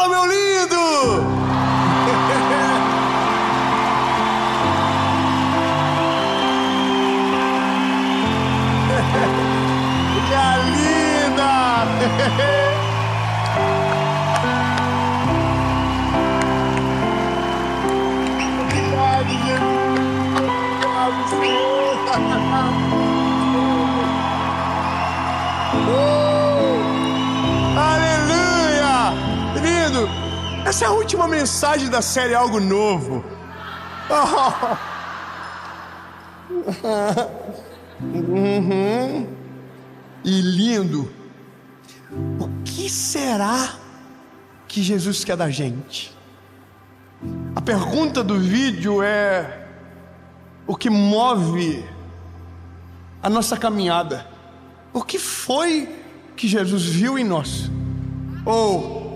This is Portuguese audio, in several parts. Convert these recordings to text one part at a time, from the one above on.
Fala, meu lindo! Minha linda! Obrigado, Jesus! Obrigado, Senhor! Aleluia! Lindo! Essa é a última mensagem da série Algo Novo. E lindo, o que será que Jesus quer da gente? A pergunta do vídeo é: o que move a nossa caminhada? O que foi que Jesus viu em nós? Ou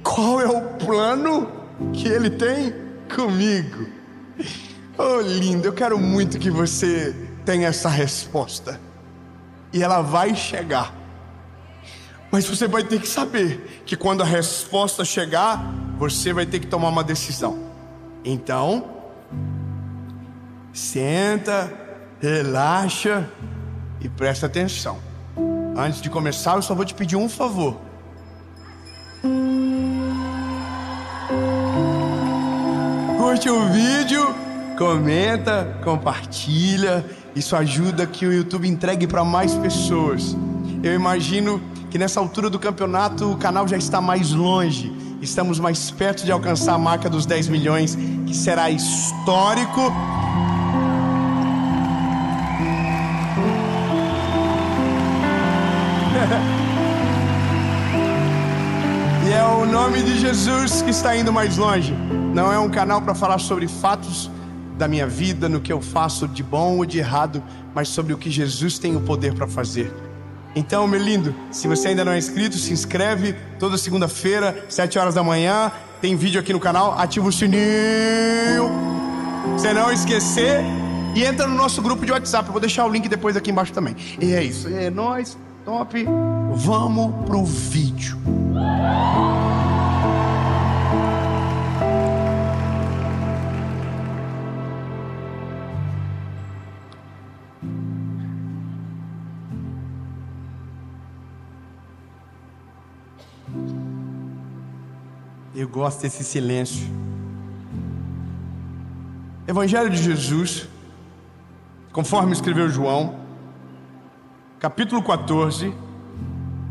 qual é o plano que Ele tem comigo? Oh, lindo, eu quero muito que você tenha essa resposta. E ela vai chegar. Mas você vai ter que saber que quando a resposta chegar, você vai ter que tomar uma decisão. Então, senta, relaxa e presta atenção. Antes de começar, eu só vou te pedir um favor. Curte o vídeo, comenta, compartilha. Isso ajuda que o YouTube entregue para mais pessoas. Eu imagino que nessa altura do campeonato o canal já está mais longe. Estamos mais perto de alcançar a marca dos 10 milhões, que será histórico. E é o nome de Jesus que está indo mais longe. Não é um canal para falar sobre fatos da minha vida, no que eu faço de bom ou de errado, mas sobre o que Jesus tem o poder para fazer. Então, meu lindo, se você ainda não é inscrito, se inscreve. Toda segunda-feira, 7 horas da manhã, tem vídeo aqui no canal. Ativa o sininho, pra você não esquecer. E entra no nosso grupo de WhatsApp. Eu vou deixar o link depois aqui embaixo também. E é isso, é nóis, top. Vamos pro vídeo. Eu gosto desse silêncio. Evangelho de Jesus, conforme escreveu João, capítulo 14,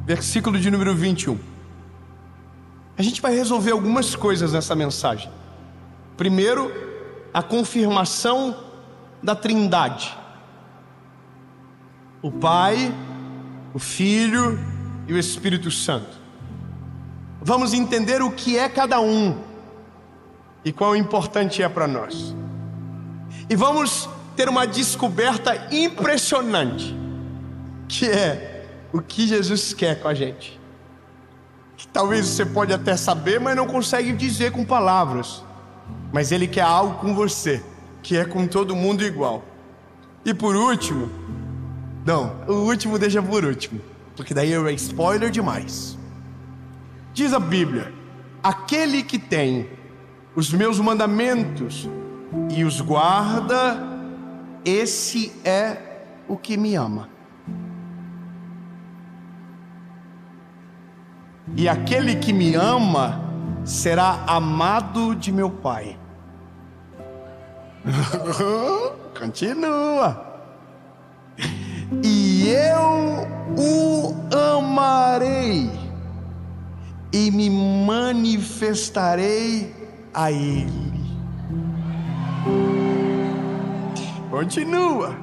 versículo de número 21. A gente vai resolver algumas coisas nessa mensagem. Primeiro, a confirmação da Trindade: o Pai, o Filho e o Espírito Santo. Vamos entender o que é cada um e quão importante é para nós. E vamos ter uma descoberta impressionante, que é o que Jesus quer com a gente. Que talvez você pode até saber, mas não consegue dizer com palavras. Mas Ele quer algo com você, que é com todo mundo igual. E por último, não, o último deixa por último, porque daí é spoiler demais. Diz a Bíblia: aquele que tem os meus mandamentos e os guarda, esse é o que me ama. E aquele que me ama será amado de meu Pai. Continua. E eu o amarei e me manifestarei a Ele. Continua.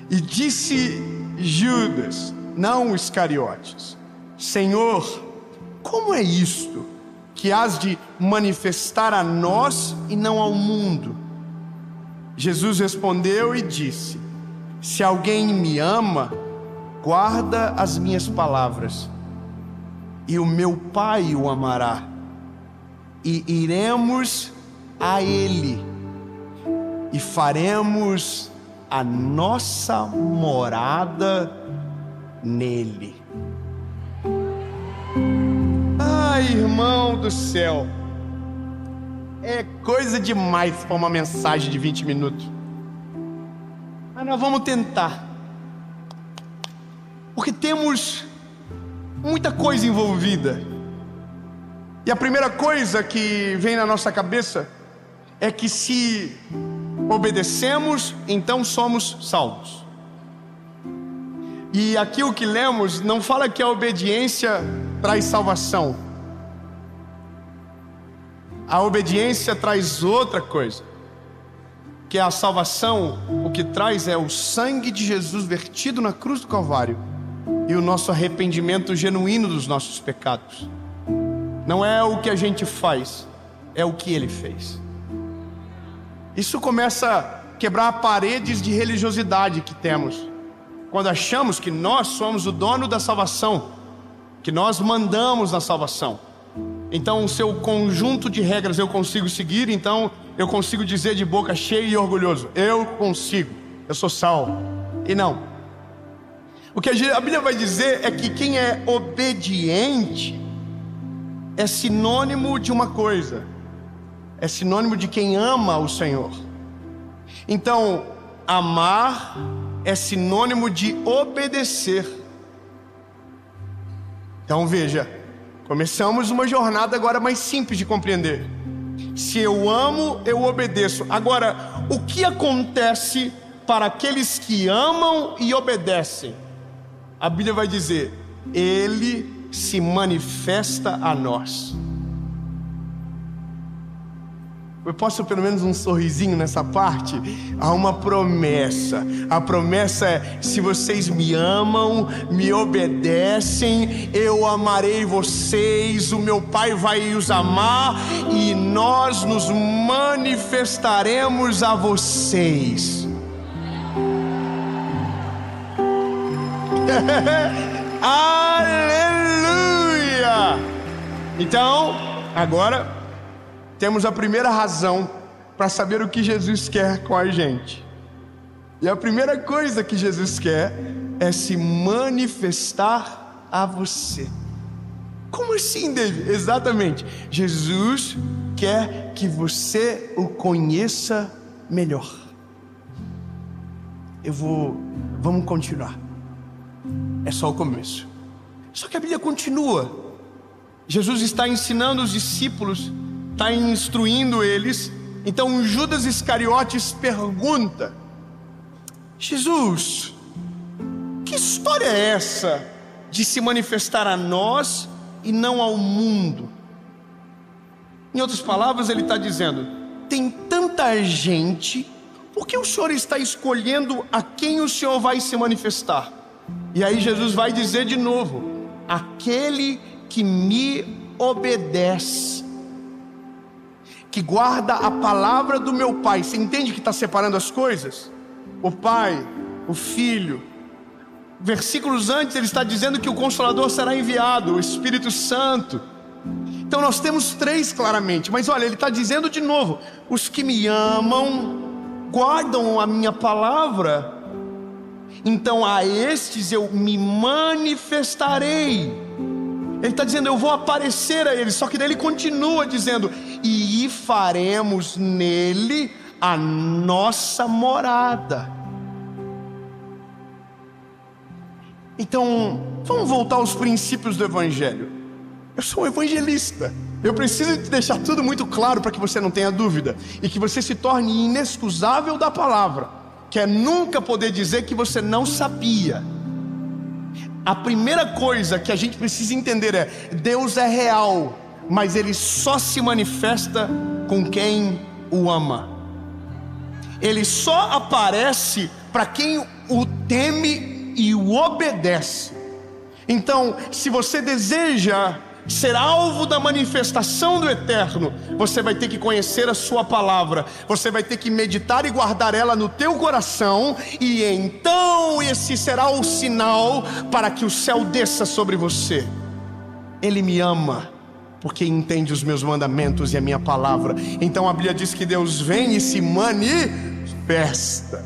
E disse Judas, não Iscariotes: Senhor, como é isto que hás de manifestar a nós e não ao mundo? Jesus respondeu e disse: se alguém me ama, guarda as minhas palavras, e o meu Pai o amará, e iremos a Ele, e faremos a nossa morada nele. Ai, irmão do céu, é coisa demais para uma mensagem de 20 minutos. Mas nós vamos tentar, porque temos muita coisa envolvida. E a primeira coisa que vem na nossa cabeça é que se obedecemos, então somos salvos. E aqui o que lemos não fala que a obediência traz salvação. A obediência traz outra coisa, que é a salvação. O que traz é o sangue de Jesus vertido na cruz do Calvário e o nosso arrependimento genuíno dos nossos pecados. Não é o que a gente faz, é o que Ele fez. Isso começa a quebrar paredes de religiosidade que temos, quando achamos que nós somos o dono da salvação, que nós mandamos na salvação. Então o seu conjunto de regras eu consigo seguir, então eu consigo dizer de boca cheia e orgulhoso: eu consigo, eu sou salvo. E não. O que a Bíblia vai dizer é que quem é obediente é sinônimo de uma coisa, é sinônimo de quem ama o Senhor. Então, amar é sinônimo de obedecer. Então veja, começamos uma jornada agora mais simples de compreender. Se eu amo, eu obedeço. Agora, o que acontece para aqueles que amam e obedecem? A Bíblia vai dizer: Ele se manifesta a nós. Eu posso pelo menos um sorrisinho nessa parte? Há uma promessa. A promessa é: se vocês me amam, me obedecem, eu amarei vocês, o meu Pai vai os amar e nós nos manifestaremos a vocês. Aleluia! Então, agora temos a primeira razão para saber o que Jesus quer com a gente. E a primeira coisa que Jesus quer é se manifestar a você. Como assim, David? Exatamente. Jesus quer que você o conheça melhor. Vamos continuar. É só o começo. Só que a Bíblia continua. Jesus está ensinando os discípulos, está instruindo eles. Então Judas Iscariotes pergunta: Jesus, que história é essa de se manifestar a nós e não ao mundo? Em outras palavras, ele está dizendo: tem tanta gente, por que o Senhor está escolhendo a quem o Senhor vai se manifestar? E aí Jesus vai dizer de novo: aquele que me obedece, que guarda a palavra do meu Pai. Você entende que está separando as coisas? O Pai, o Filho. Versículos antes ele está dizendo que o Consolador será enviado, o Espírito Santo. Então nós temos três claramente. Mas olha, ele está dizendo de novo: os que me amam, guardam a minha palavra, então a estes eu me manifestarei. Ele está dizendo: eu vou aparecer a eles. Só que daí ele continua dizendo: e faremos nele a nossa morada. Então, vamos voltar aos princípios do Evangelho. Eu sou um evangelista. Eu preciso te deixar tudo muito claro para que você não tenha dúvida e que você se torne inexcusável da palavra, que é nunca poder dizer que você não sabia. A primeira coisa que a gente precisa entender é: Deus é real, mas Ele só se manifesta com quem o ama. Ele só aparece para quem o teme e o obedece. Então, se você deseja ser alvo da manifestação do Eterno, você vai ter que conhecer a sua palavra, você vai ter que meditar e guardar ela no teu coração, e então esse será o sinal para que o céu desça sobre você. Ele me ama porque entende os meus mandamentos e a minha palavra. Então a Bíblia diz que Deus vem e se manifesta.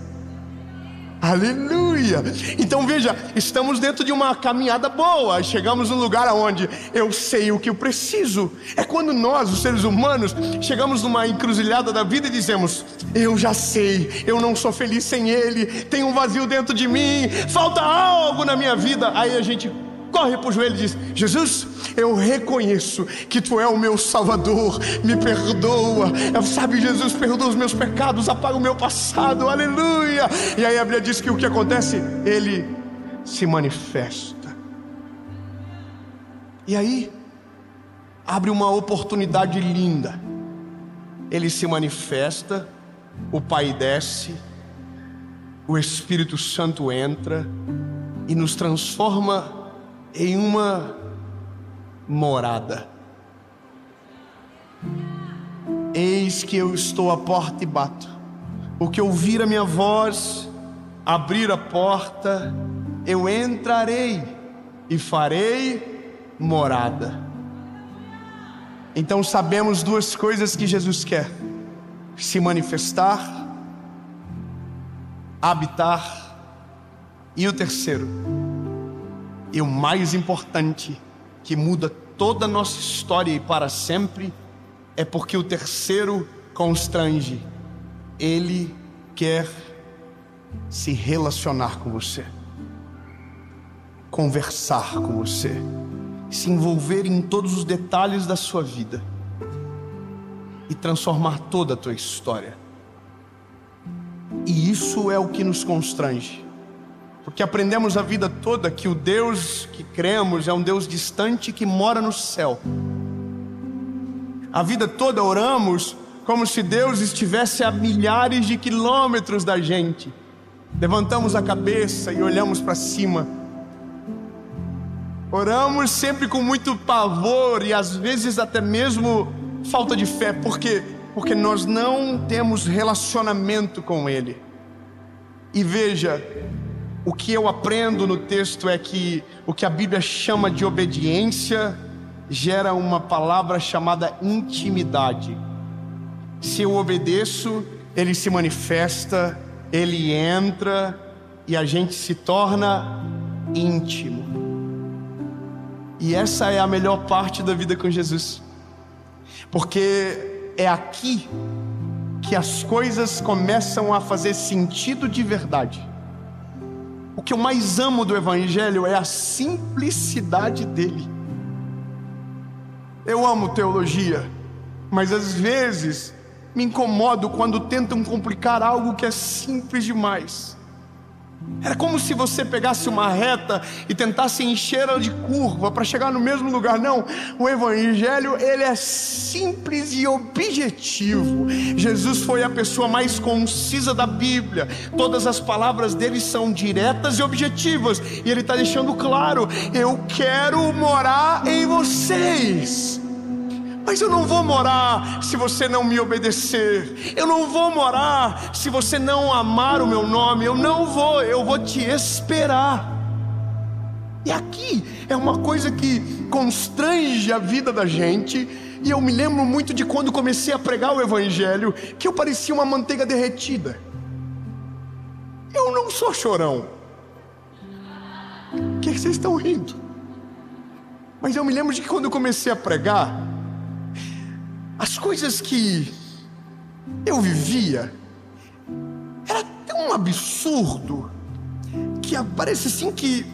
Aleluia! Então veja, estamos dentro de uma caminhada boa. Chegamos num lugar onde eu sei o que eu preciso. É quando nós, os seres humanos, chegamos numa encruzilhada da vida e dizemos: eu já sei, eu não sou feliz sem Ele, tem um vazio dentro de mim, falta algo na minha vida. Aí a gente corre para o joelho e diz: Jesus, eu reconheço que Tu é o meu Salvador, me perdoa. Sabe, Jesus, perdoa os meus pecados, apaga o meu passado, aleluia. E aí a Bíblia diz que o que acontece? Ele se manifesta. E aí abre uma oportunidade linda. Ele se manifesta, o Pai desce, o Espírito Santo entra e nos transforma em uma morada. Eis que eu estou à porta e bato. O que ouvir a minha voz, abrir a porta, eu entrarei e farei morada. Então sabemos duas coisas que Jesus quer: se manifestar, habitar, e o terceiro, e o mais importante, que muda toda a nossa história e para sempre, é porque o terceiro constrange. Ele quer se relacionar com você, conversar com você, se envolver em todos os detalhes da sua vida e transformar toda a tua história. E isso é o que nos constrange, porque aprendemos a vida toda que o Deus que cremos é um Deus distante que mora no céu. A vida toda oramos como se Deus estivesse a milhares de quilômetros da gente. Levantamos a cabeça e olhamos para cima. Oramos sempre com muito pavor e às vezes até mesmo falta de fé. Por quê? Porque nós não temos relacionamento com Ele. E veja, o que eu aprendo no texto é que o que a Bíblia chama de obediência gera uma palavra chamada intimidade. Se eu obedeço, Ele se manifesta, Ele entra e a gente se torna íntimo. E essa é a melhor parte da vida com Jesus, porque é aqui que as coisas começam a fazer sentido de verdade. O que eu mais amo do Evangelho é a simplicidade dele. Eu amo teologia, mas às vezes me incomodo quando tentam complicar algo que é simples demais. Era como se você pegasse uma reta e tentasse encher ela de curva para chegar no mesmo lugar. Não, o Evangelho, ele é simples e objetivo. Jesus foi a pessoa mais concisa da Bíblia. Todas as palavras dele são diretas e objetivas, e ele está deixando claro: eu quero morar em vocês. Mas eu não vou morar se você não me obedecer. Eu não vou morar se você não amar o meu nome. Eu vou te esperar. E aqui é uma coisa que constrange a vida da gente. E eu me lembro muito de quando comecei a pregar o Evangelho, que eu parecia uma manteiga derretida. Eu não sou chorão. O que vocês estão rindo? Mas eu me lembro de que quando eu comecei a pregar, as coisas que eu vivia era tão absurdo que parece assim que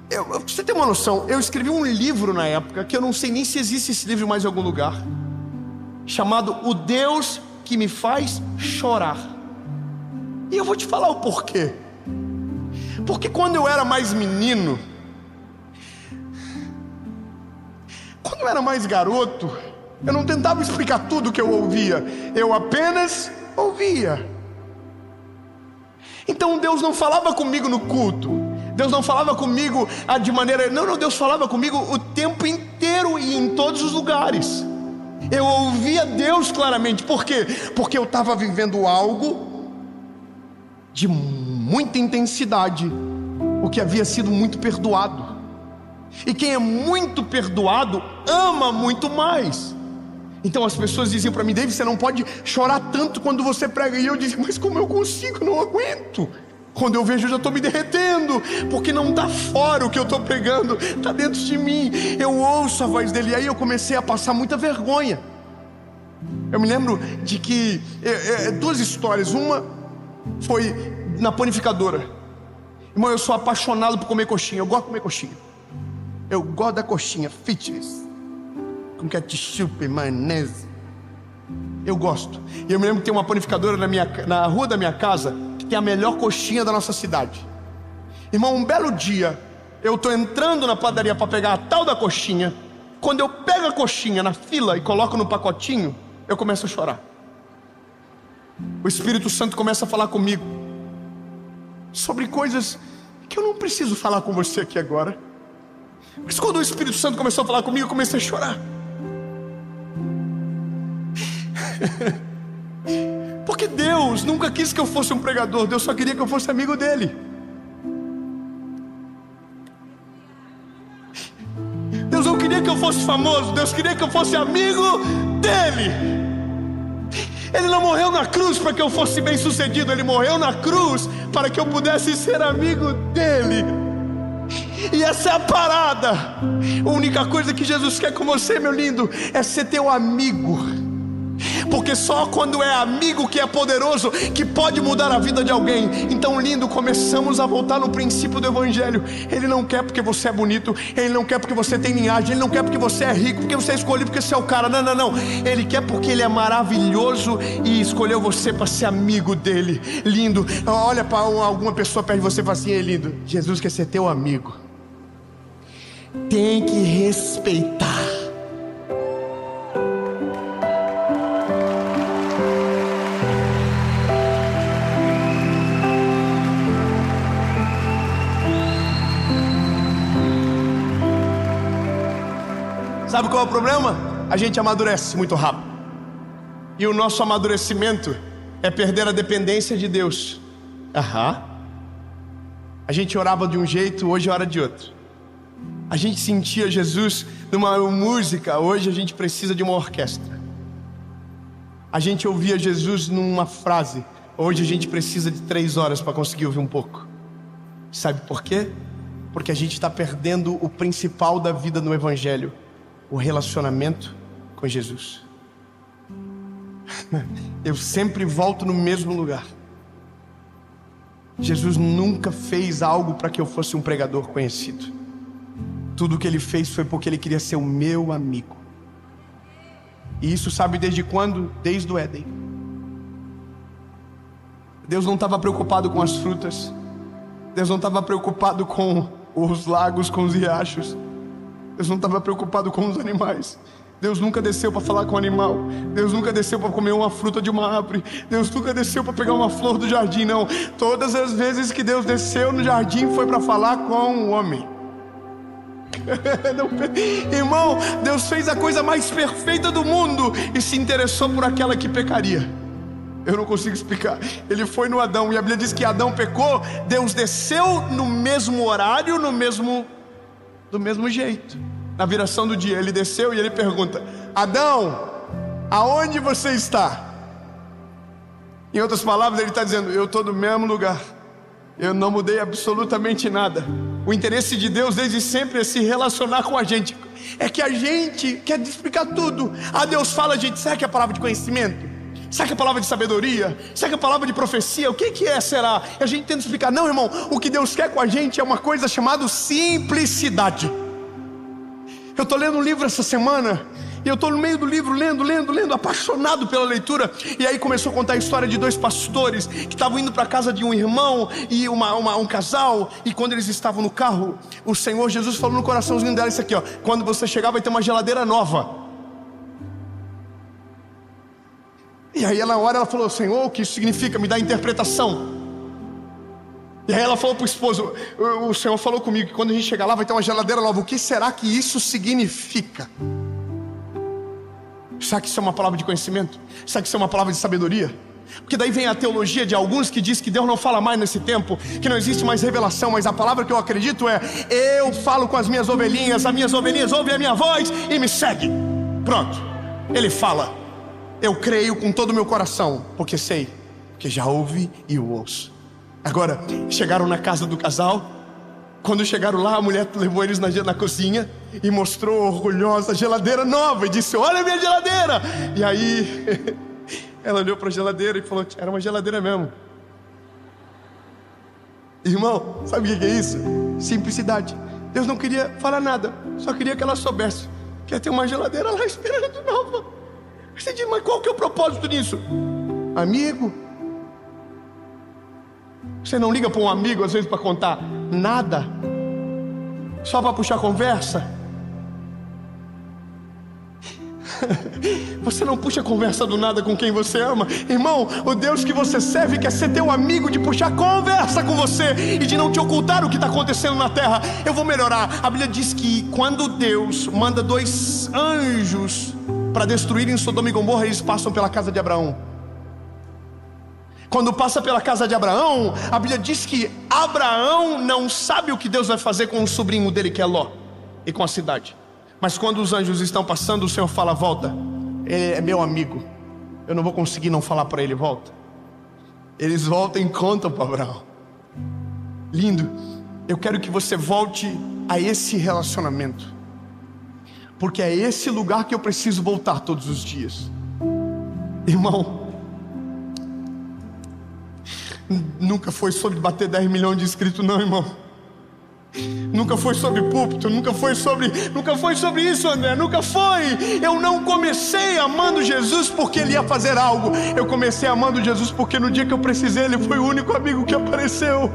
pra você ter uma noção, eu escrevi um livro na época, que eu não sei nem se existe esse livro em mais algum lugar, chamado O Deus que me faz chorar. E eu vou te falar o porquê. Porque quando eu era mais menino, quando eu era mais garoto, eu não tentava explicar tudo o que eu ouvia, eu apenas ouvia. Então Deus não falava comigo no culto, Deus não falava comigo de maneira... Não, Deus falava comigo o tempo inteiro e em todos os lugares. Eu ouvia Deus claramente. Por quê? Porque eu estava vivendo algo de muita intensidade, o que havia sido muito perdoado. E quem é muito perdoado ama muito mais. Então as pessoas diziam para mim: David, você não pode chorar tanto quando você prega. E eu dizia: mas como eu consigo? Eu não aguento. Quando eu vejo, eu já estou me derretendo, porque não está fora o que eu estou pregando, está dentro de mim. Eu ouço a voz dele, e aí eu comecei a passar muita vergonha. Eu me lembro de que, duas histórias. Uma foi na panificadora. Irmão, eu sou apaixonado por comer coxinha, eu gosto de comer coxinha. Eu gosto da coxinha fitness, com ketchup, maionese. Eu gosto. E eu me lembro que tem uma panificadora na rua da minha casa, que tem a melhor coxinha da nossa cidade. Irmão, um belo dia, eu estou entrando na padaria para pegar a tal da coxinha. Quando eu pego a coxinha na fila e coloco no pacotinho, eu começo a chorar. O Espírito Santo começa a falar comigo sobre coisas que eu não preciso falar com você aqui agora. Mas quando o Espírito Santo começou a falar comigo, eu comecei a chorar. Porque Deus nunca quis que eu fosse um pregador, Deus só queria que eu fosse amigo dele. Deus não queria que eu fosse famoso, Deus queria que eu fosse amigo dele. Ele não morreu na cruz para que eu fosse bem sucedido, ele morreu na cruz para que eu pudesse ser amigo dele. E essa é a parada. A única coisa que Jesus quer com você, meu lindo, é ser teu amigo. Porque só quando é amigo que é poderoso, que pode mudar a vida de alguém. Então, lindo, começamos a voltar no princípio do Evangelho. Ele não quer porque você é bonito, ele não quer porque você tem linhagem, ele não quer porque você é rico, porque você é escolhido, porque você é o cara. Não, não, não. Ele quer porque ele é maravilhoso e escolheu você para ser amigo dele. Lindo, olha para alguma pessoa perto de você e fala assim: ei, lindo, Jesus quer ser teu amigo. Tem que respeitar. Sabe qual é o problema? A gente amadurece muito rápido. E o nosso amadurecimento é perder a dependência de Deus. A gente orava de um jeito, hoje ora de outro. A gente sentia Jesus numa música, hoje a gente precisa de uma orquestra. A gente ouvia Jesus numa frase, hoje a gente precisa de 3 horas para conseguir ouvir um pouco. Sabe por quê? Porque a gente está perdendo o principal da vida no Evangelho: o relacionamento com Jesus. Eu sempre volto no mesmo lugar. Jesus nunca fez algo para que eu fosse um pregador conhecido. Tudo que ele fez foi porque ele queria ser o meu amigo. E isso sabe desde quando? Desde o Éden. Deus não estava preocupado com as frutas. Deus não estava preocupado com os lagos, com os riachos. Deus não estava preocupado com os animais. Deus nunca desceu para falar com o animal. Deus nunca desceu para comer uma fruta de uma árvore. Deus nunca desceu para pegar uma flor do jardim, não. Todas as vezes que Deus desceu no jardim foi para falar com o homem. Irmão, Deus fez a coisa mais perfeita do mundo e se interessou por aquela que pecaria. Eu não consigo explicar. Ele foi no Adão, e a Bíblia diz que Adão pecou. Deus desceu no mesmo horário, do mesmo jeito. Na viração do dia, ele desceu e ele pergunta: Adão, aonde você está? Em outras palavras, ele está dizendo: eu estou no mesmo lugar. Eu não mudei absolutamente nada. O interesse de Deus desde sempre é se relacionar com a gente. É que a gente quer explicar tudo. Deus fala, a gente, será que é palavra de conhecimento? Será que é palavra de sabedoria? Será que é palavra de profecia? O que é, será? E a gente tenta explicar. Não, irmão, o que Deus quer com a gente é uma coisa chamada simplicidade. Eu estou lendo um livro essa semana, e eu estou no meio do livro, lendo, apaixonado pela leitura. E aí começou a contar a história de 2 pastores que estavam indo para a casa de um irmão e um casal. E quando eles estavam no carro, o Senhor Jesus falou no coraçãozinho dela isso aqui, ó: quando você chegar vai ter uma geladeira nova. E aí na hora ela falou: Senhor, o que isso significa? Me dá a interpretação. E aí ela falou para o esposo: o Senhor falou comigo que quando a gente chegar lá vai ter uma geladeira nova. O que será que isso significa? Será que isso é uma palavra de conhecimento? Será que isso é uma palavra de sabedoria? Porque daí vem a teologia de alguns que diz que Deus não fala mais nesse tempo, que não existe mais revelação. Mas a palavra que eu acredito é: eu falo com as minhas ovelhinhas ouvem a minha voz e me seguem. Pronto, ele fala. Eu creio com todo o meu coração, porque sei, porque já ouvi e o ouço. Agora, chegaram na casa do casal. Quando chegaram lá, a mulher levou eles na cozinha e mostrou orgulhosa a geladeira nova e disse: olha a minha geladeira. E aí ela olhou para a geladeira e falou: era uma geladeira mesmo. Irmão, sabe o que é isso? Simplicidade. Deus não queria falar nada, só queria que ela soubesse que ia ter uma geladeira lá esperando nova. Você diz: mas qual que é o propósito disso? Amigo. Você não liga para um amigo às vezes para contar nada, só para puxar conversa? Você não puxa conversa do nada com quem você ama. Irmão, o Deus que você serve quer ser teu amigo, de puxar conversa com você e de não te ocultar o que está acontecendo na terra. Eu vou melhorar. A Bíblia diz que quando Deus manda 2 anjos para destruírem Sodoma e Gomorra, eles passam pela casa de Abraão. Quando passa pela casa de Abraão, a Bíblia diz que Abraão não sabe o que Deus vai fazer com o sobrinho dele, que é Ló, e com a cidade. Mas quando os anjos estão passando, o Senhor fala: volta, ele é meu amigo, eu não vou conseguir não falar para ele, volta. Eles voltam e contam para Abraão. Lindo. Eu quero que você volte a esse relacionamento, porque é esse lugar que eu preciso voltar todos os dias. Irmão, nunca foi sobre bater 10 milhões de inscritos, não, irmão. Nunca foi sobre púlpito, nunca foi sobre isso, André, nunca foi. Eu não comecei amando Jesus porque Ele ia fazer algo. Eu comecei amando Jesus porque no dia que eu precisei, Ele foi o único amigo que apareceu.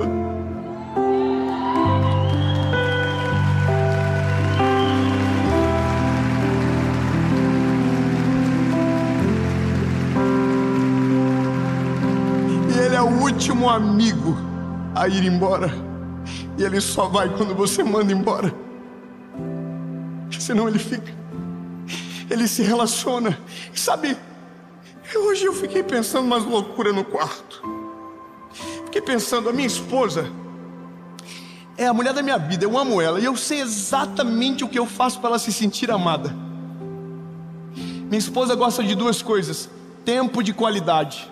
E Ele é o último amigo a ir embora. E Ele só vai quando você manda embora. Senão Ele fica. Ele se relaciona. E sabe, hoje eu fiquei pensando umas loucuras no quarto. Fiquei pensando, a minha esposa é a mulher da minha vida, eu amo ela. E eu sei exatamente o que eu faço para ela se sentir amada. Minha esposa gosta de 2 coisas: tempo de qualidade.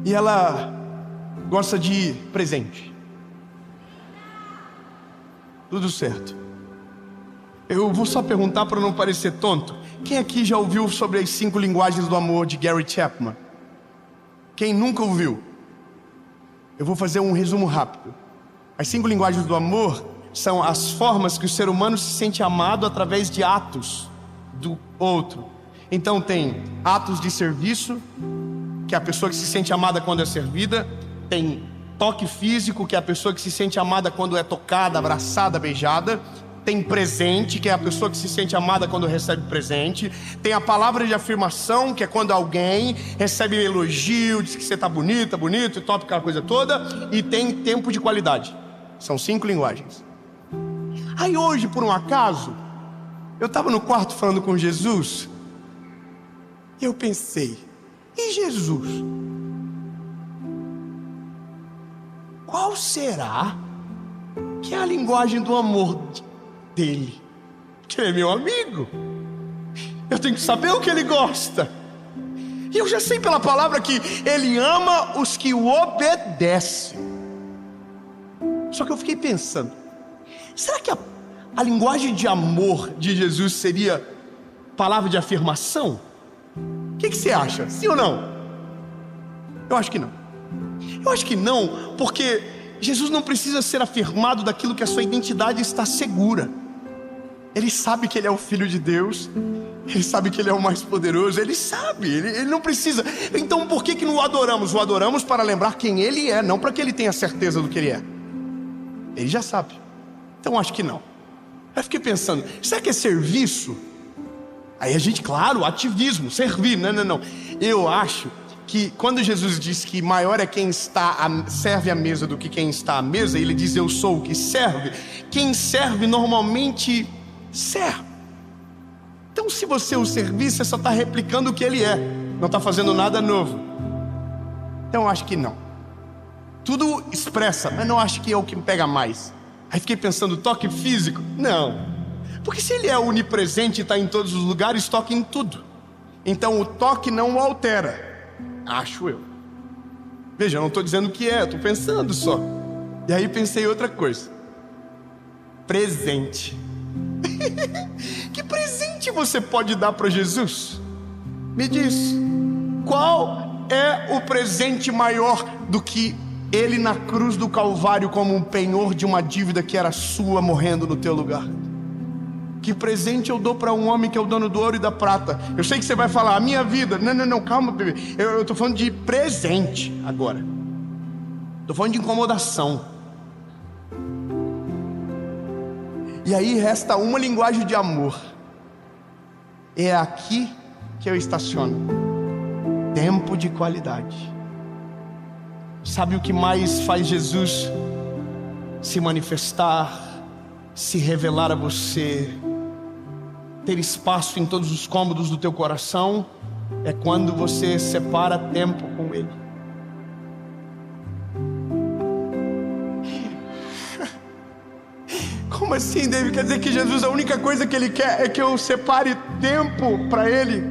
E ela gosta de presente. Tudo certo. Eu vou só perguntar para não parecer tonto. Quem aqui já ouviu sobre as 5 linguagens do amor de Gary Chapman? Quem nunca ouviu? Eu vou fazer um resumo rápido. As 5 linguagens do amor são as formas que o ser humano se sente amado através de atos do outro. Então tem atos de serviço, que é a pessoa que se sente amada quando é servida. Tem toque físico, que é a pessoa que se sente amada quando é tocada, abraçada, beijada. Tem presente, que é a pessoa que se sente amada quando recebe presente. Tem a palavra de afirmação, que é quando alguém recebe elogio, diz que você está bonita, bonito, e top, aquela coisa toda. E tem tempo de qualidade. São 5 linguagens. Aí hoje, por um acaso, eu estava no quarto falando com Jesus, e eu pensei: e Jesus? Qual será que é a linguagem do amor dele? Que ele é meu amigo. Eu tenho que saber o que ele gosta. E eu já sei pela palavra que ele ama os que o obedecem. Só que eu fiquei pensando, será que a linguagem de amor de Jesus seria palavra de afirmação? O que você acha? Sim ou não? Eu acho que não. Eu acho que não, porque Jesus não precisa ser afirmado daquilo que a sua identidade está segura. Ele sabe que Ele é o Filho de Deus. Ele sabe que Ele é o mais poderoso. Ele sabe, ele não precisa. Então por que não o adoramos? O adoramos para lembrar quem Ele é, não para que Ele tenha certeza do que Ele é. Ele já sabe. Então acho que não. Eu fiquei pensando, será que é serviço? Aí a gente, claro, ativismo, servir. Não. Eu acho que quando Jesus diz que maior é quem serve à mesa do que quem está à mesa, Ele diz: eu sou o que serve. Quem serve normalmente serve. Então se você o servir, você só está replicando o que Ele é, não está fazendo nada novo. Então eu acho que não. Tudo expressa, mas não acho que é o que me pega mais. Aí fiquei pensando, toque físico? Não, porque se Ele é onipresente e está em todos os lugares, toca em tudo. Então o toque não o altera, Acho eu. Veja, eu não estou dizendo o que é, eu estou pensando só. E aí pensei em outra coisa. Presente. Que presente você pode dar para Jesus? Me diz, qual é o presente maior do que Ele na cruz do Calvário, como um penhor de uma dívida que era sua, morrendo no teu lugar? Que presente eu dou para um homem que é o dono do ouro e da prata? Eu sei que você vai falar, a minha vida. Não, calma, bebê. Eu estou falando de presente agora. Estou falando de incomodação. E aí resta uma linguagem de amor. É aqui que eu estaciono. Tempo de qualidade. Sabe o que mais faz Jesus se manifestar, se revelar a você, ter espaço em todos os cômodos do teu coração? É quando você separa tempo com Ele. Como assim, David? Quer dizer que Jesus, a única coisa que Ele quer é que eu separe tempo para Ele?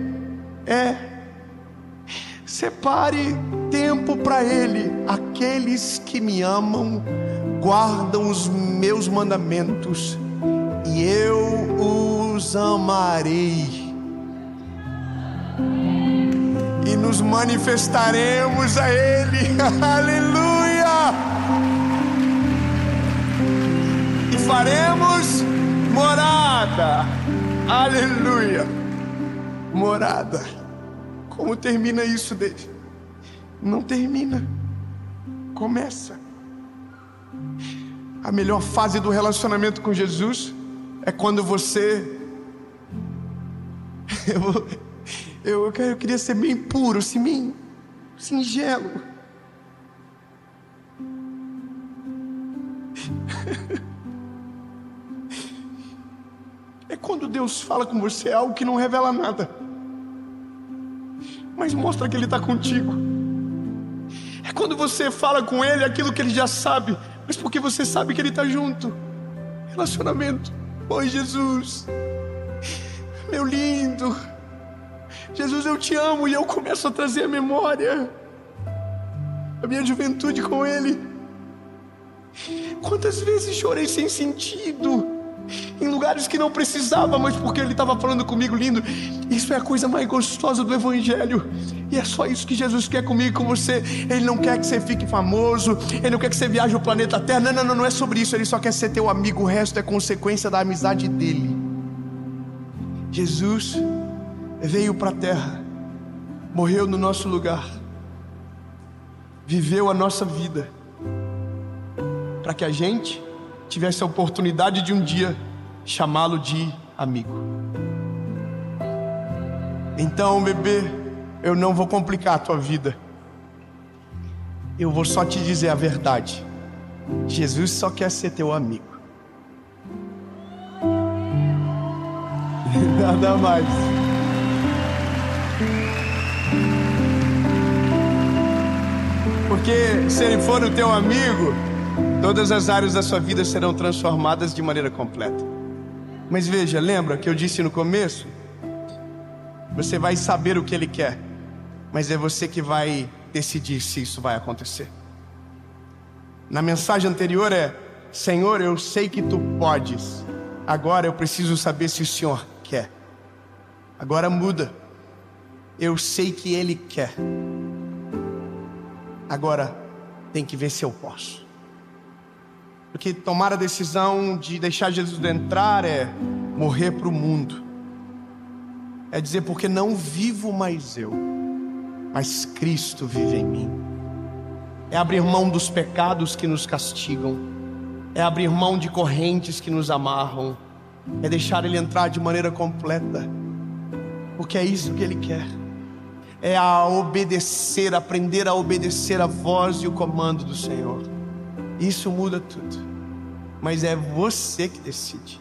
Separe tempo para Ele. Aqueles que me amam guardam os meus mandamentos, e eu os amarei, e nos manifestaremos a Ele. Aleluia! E faremos morada. Aleluia! Morada. Como termina isso, David? Não termina, começa. A melhor fase do relacionamento com Jesus é quando você... Eu queria ser bem puro, assim, bem singelo. É quando Deus fala com você algo que não revela nada, mas mostra que Ele está contigo. É quando você fala com Ele aquilo que Ele já sabe, mas porque você sabe que Ele está junto. Relacionamento. Oi, Jesus, meu lindo. Jesus, eu te amo. E eu começo a trazer a memória a minha juventude com Ele. Quantas vezes chorei sem sentido, em lugares que não precisava, mas porque Ele estava falando comigo. Lindo. Isso é a coisa mais gostosa do Evangelho. E é só isso que Jesus quer comigo e com você. Ele não quer que você fique famoso, Ele não quer que você viaje o planeta Terra. Não é sobre isso. Ele só quer ser teu amigo. O resto é consequência da amizade dEle. Jesus veio para a terra, morreu no nosso lugar, viveu a nossa vida, para que a gente tivesse a oportunidade de um dia chamá-lo de amigo. Então, bebê, eu não vou complicar a tua vida, eu vou só te dizer a verdade. Jesus só quer ser teu amigo. Nada mais. Porque se Ele for o teu amigo, todas as áreas da sua vida serão transformadas de maneira completa. Mas veja, lembra que eu disse no começo? Você vai saber o que Ele quer, mas é você que vai decidir se isso vai acontecer. Na mensagem anterior Senhor, eu sei que Tu podes. Agora eu preciso saber se o Senhor quer. Agora muda. Eu sei que Ele quer. Agora tem que ver se eu posso. Porque tomar a decisão de deixar Jesus entrar é morrer para o mundo. É dizer, porque não vivo mais eu, mas Cristo vive em mim. É abrir mão dos pecados que nos castigam. É abrir mão de correntes que nos amarram. É deixar Ele entrar de maneira completa. Porque é isso que Ele quer. É a obedecer, aprender a obedecer a voz e o comando do Senhor. Isso muda tudo. Mas é você que decide.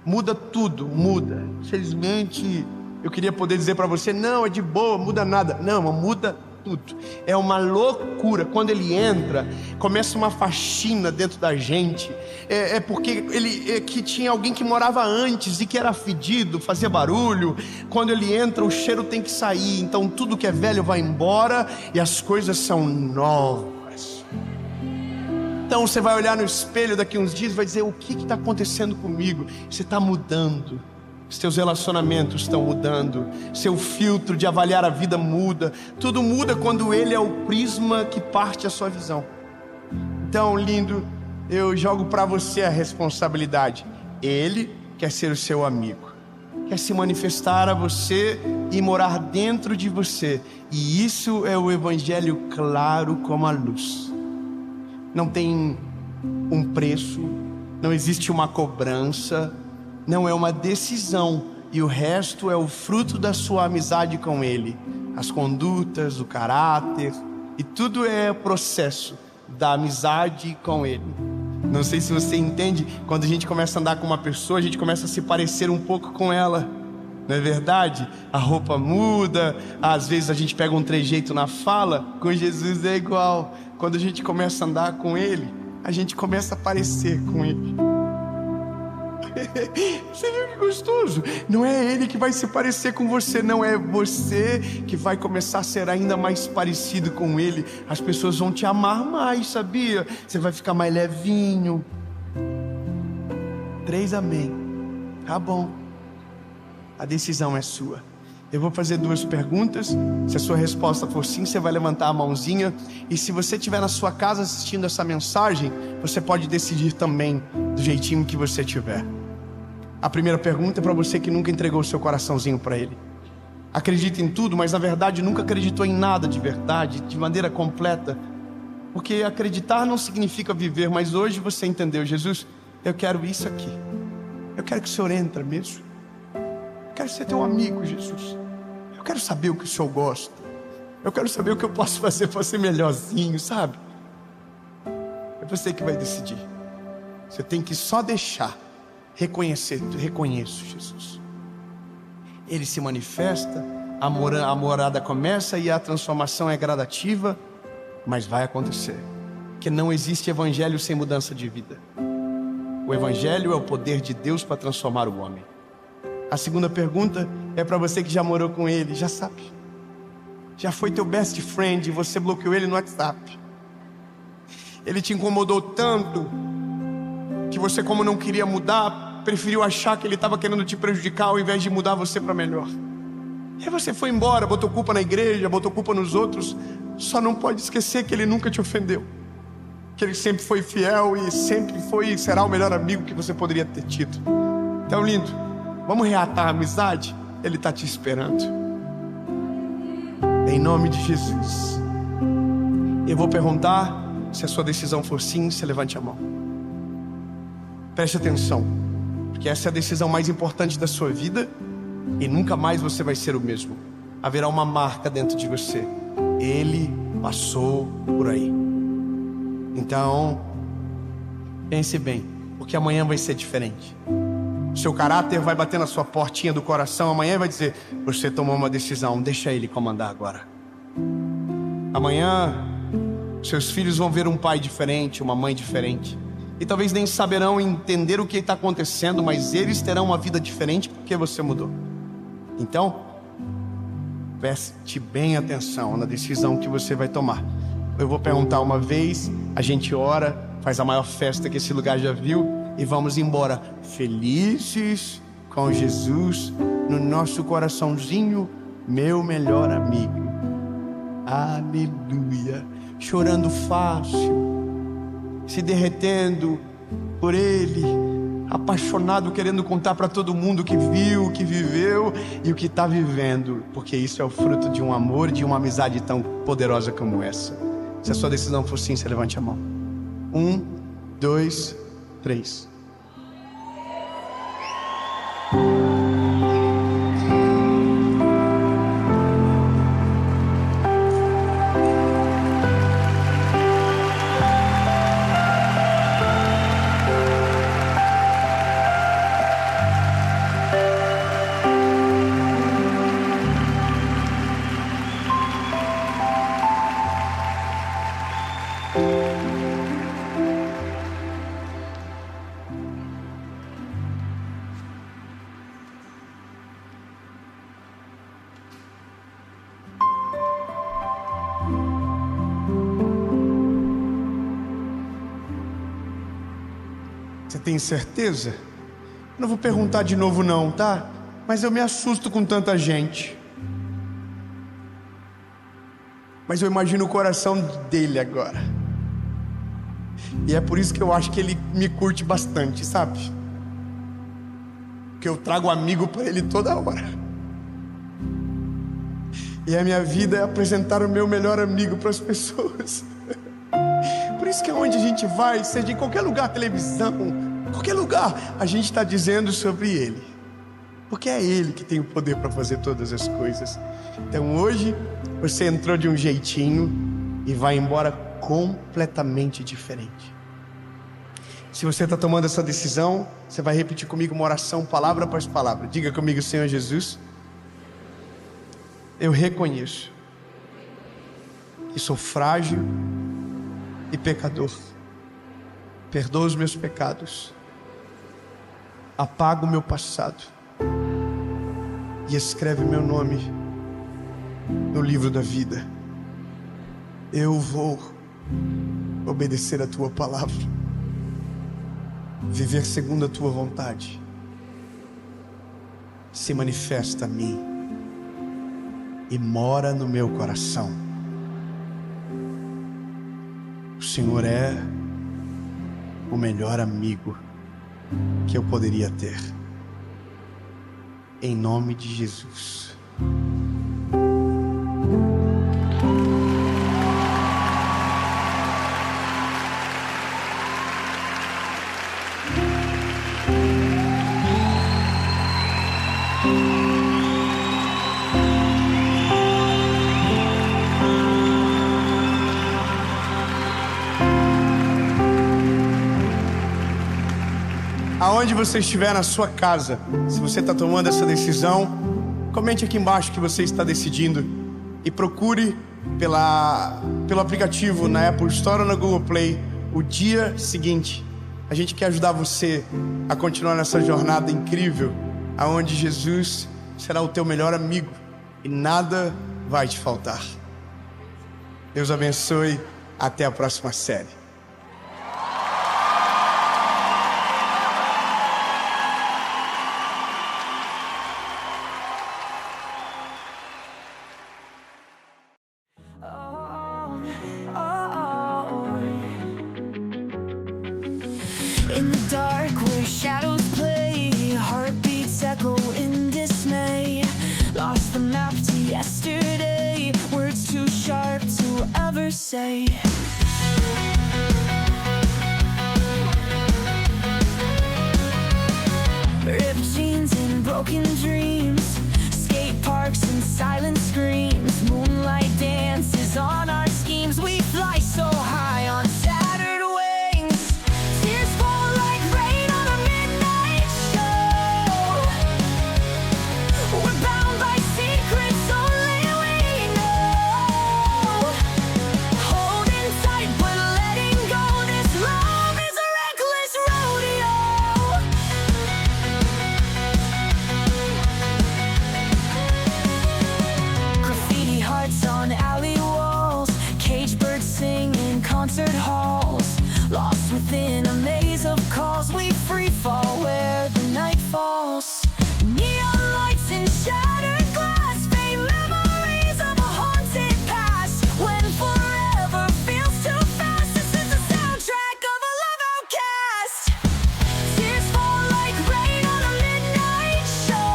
Muda tudo, muda. Infelizmente, eu queria poder dizer para você, não, é de boa, muda nada. Não, muda tudo. É uma loucura. Quando ele entra, começa uma faxina dentro da gente. É porque que tinha alguém que morava antes e que era fedido, fazia barulho. Quando ele entra, o cheiro tem que sair. Então tudo que é velho vai embora e as coisas são novas. Então você vai olhar no espelho daqui uns dias e vai dizer: o que está acontecendo comigo? Você está mudando. Seus relacionamentos estão mudando. Seu filtro de avaliar a vida muda. Tudo muda quando ele é o prisma que parte a sua visão. Então, lindo, eu jogo para você a responsabilidade. Ele quer ser o seu amigo, quer se manifestar a você e morar dentro de você. E isso é o evangelho claro como a luz. Não tem um preço, não existe uma cobrança, não é uma decisão, e o resto é o fruto da sua amizade com ele. As condutas, o caráter, e tudo é processo da amizade com ele. Não sei se você entende, quando a gente começa a andar com uma pessoa, a gente começa a se parecer um pouco com ela. Não é verdade? A roupa muda, às vezes a gente pega um trejeito na fala. Com Jesus é igual. Quando a gente começa a andar com ele, a gente começa a parecer com ele. Você viu que gostoso? Não é ele que vai se parecer com você, não, é você que vai começar a ser ainda mais parecido com ele. As pessoas vão te amar mais, sabia? Você vai ficar mais levinho. 3 amém. Tá bom. A decisão é sua. Eu vou fazer 2 perguntas. Se a sua resposta for sim, você vai levantar a mãozinha. E se você estiver na sua casa assistindo essa mensagem, você pode decidir também do jeitinho que você tiver. A primeira pergunta é para você que nunca entregou o seu coraçãozinho para ele. Acredita em tudo, mas na verdade nunca acreditou em nada de verdade, de maneira completa. Porque acreditar não significa viver, mas hoje você entendeu: Jesus, eu quero isso aqui. Eu quero que o Senhor entre mesmo. Eu quero ser teu amigo, Jesus. Eu quero saber o que o Senhor gosta. Eu quero saber o que eu posso fazer para ser melhorzinho, sabe? É você que vai decidir. Você tem que só deixar. Reconhecer, reconheço Jesus. Ele se manifesta, a morada começa e a transformação é gradativa, mas vai acontecer. Porque não existe evangelho sem mudança de vida. O evangelho é o poder de Deus para transformar o homem. A segunda pergunta é para você que já morou com ele, já sabe. Já foi teu best friend e você bloqueou ele no WhatsApp. Ele te incomodou tanto que você, como não queria mudar, preferiu achar que ele estava querendo te prejudicar ao invés de mudar você para melhor. E aí você foi embora, botou culpa na igreja, botou culpa nos outros. Só não pode esquecer que ele nunca te ofendeu, que ele sempre foi fiel e sempre foi e será o melhor amigo que você poderia ter tido. Então, lindo, vamos reatar a amizade? Ele está te esperando. Em nome de Jesus. Eu vou perguntar. Se a sua decisão for sim, você levante a mão. Preste atenção, porque essa é a decisão mais importante da sua vida e nunca mais você vai ser o mesmo. Haverá uma marca dentro de você. Ele passou por aí. Então, pense bem, porque amanhã vai ser diferente. Seu caráter vai bater na sua portinha do coração amanhã e vai dizer: você tomou uma decisão, deixa ele comandar agora. Amanhã seus filhos vão ver um pai diferente, uma mãe diferente. E talvez nem saberão entender o que está acontecendo, mas eles terão uma vida diferente porque você mudou. Então, preste bem atenção na decisão que você vai tomar. Eu vou perguntar uma vez, a gente ora, faz a maior festa que esse lugar já viu e vamos embora felizes com Jesus no nosso coraçãozinho, meu melhor amigo. Aleluia. Chorando fácil, se derretendo por ele, apaixonado, querendo contar para todo mundo o que viu, o que viveu e o que está vivendo, porque isso é o fruto de um amor, de uma amizade tão poderosa como essa. Se a sua decisão for sim, você levante a mão. 1, 2, 3. tem certeza? Eu não vou perguntar de novo não, tá? Mas eu me assusto com tanta gente. Mas eu imagino o coração dele agora. E é por isso que eu acho que ele me curte bastante, sabe? Porque eu trago amigo para ele toda hora. E a minha vida é apresentar o meu melhor amigo para as pessoas. Por isso que onde a gente vai, seja em qualquer lugar, televisão, qualquer lugar, a gente está dizendo sobre ele. Porque é ele que tem o poder para fazer todas as coisas. Então hoje você entrou de um jeitinho e vai embora completamente diferente. Se você está tomando essa decisão, você vai repetir comigo uma oração, palavra após palavra. Diga comigo: Senhor Jesus, eu reconheço que sou frágil e pecador. Perdoa os meus pecados, apaga o meu passado e escreve meu nome no livro da vida. Eu vou obedecer a tua palavra, viver segundo a tua vontade. Se manifesta a mim e mora no meu coração. O Senhor é o melhor amigo que eu poderia ter. Em nome de Jesus. Aonde você estiver na sua casa, se você está tomando essa decisão, comente aqui embaixo que você está decidindo e procure pelo aplicativo na Apple Store ou na Google Play o dia seguinte. A gente quer ajudar você a continuar nessa jornada incrível, aonde Jesus será o teu melhor amigo e nada vai te faltar. Deus abençoe. Até a próxima série. In the dark where shadows play, heartbeats echo in dismay. Lost the map to yesterday, words too sharp to ever say. Ripped jeans and broken dreams, skate parks and silent screams. Moonlight dances on our schemes. We fly so high on shattered wings. Tears fall like rain on a midnight show. We're bound by secrets only we know. Holding tight but letting go. This love is a reckless rodeo. Graffiti hearts on alley walls, cage birds sing in concert halls. Lost within a maze of calls, we free fall where the night falls. Neon lights and shattered glass, faint memories of a haunted past. When forever feels too fast, this is the soundtrack of a love outcast. Tears fall like rain on a midnight show.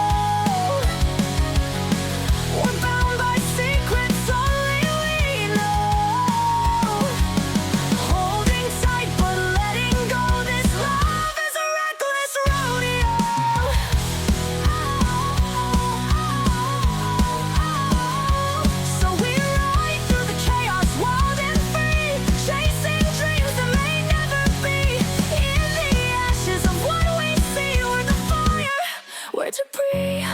We're bound by secrets only we know. Holding tight but letting go. This love is a reckless rodeo. So we ride through the chaos, wild and free, chasing dreams that may never be. In the ashes of what we see, we're the fire, we're debris.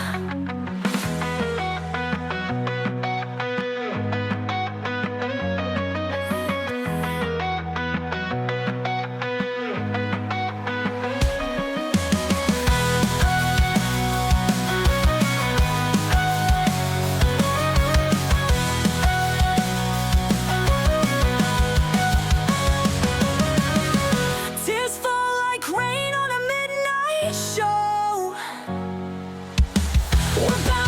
Tears fall like rain on a We're bound